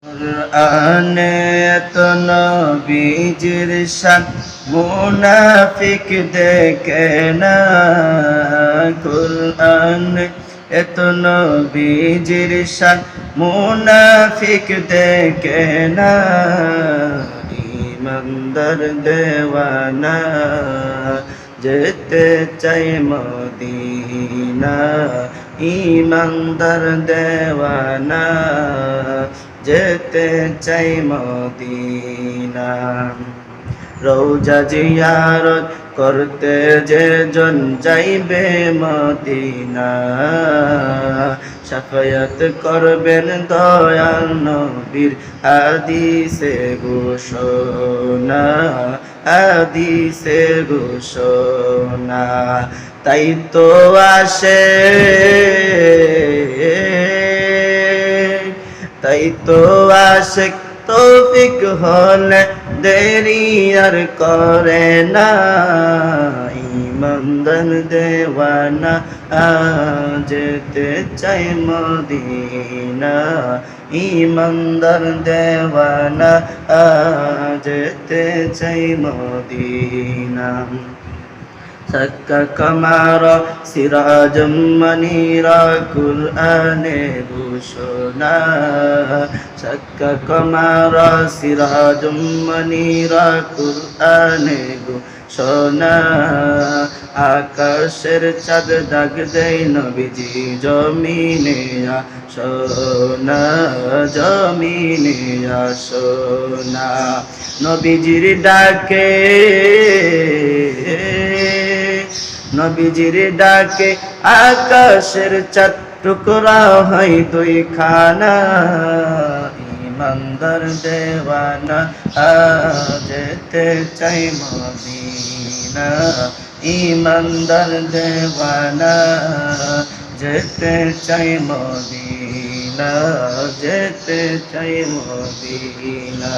কুরআনে এত নবীজির শান মুনাফিক দেখে না। কুরআনে এত নবীজির শান মুনাফিক দেখে না। ইমানদার দেওয়ানা যেতে চাই মদিনা। ইমানদার দেওয়ানা যেতে চাই মদিনা। রওজা জিয়ারত করতে যে জন যাইবে মদিনা, শাফায়াত করবেন দয়াল নবীর হাদিসে ঘোষণা। হাদিসে ঘোষণা তাই তো আসে, তাই তো আশিক তৌফিক হলে দেরি আর করে না। ইমানদার দেওয়ানা যেতে চাই মদিনা। ইমানদার দেওয়ানা যেতে চাই মদিনা। सक्का कमारा सिराज मनीरा कुरआने घोषणा। सक्का कमारा सिराज मनीरा कुरआने घोषणा। आकाशेर चाँद दाग देय नबीजी जमीने आसोना। जमीने आसोना नबीजिर डाके, নবীজির ডাকে আকাশের চাঁদ টুকরা হয় দুই খানা। ইমানদার দেওয়ানা যেতে চাই মদিনা। ইমানদার দেওয়ানা যেতে চাই মদিনা। যেতে চাই মদিনা।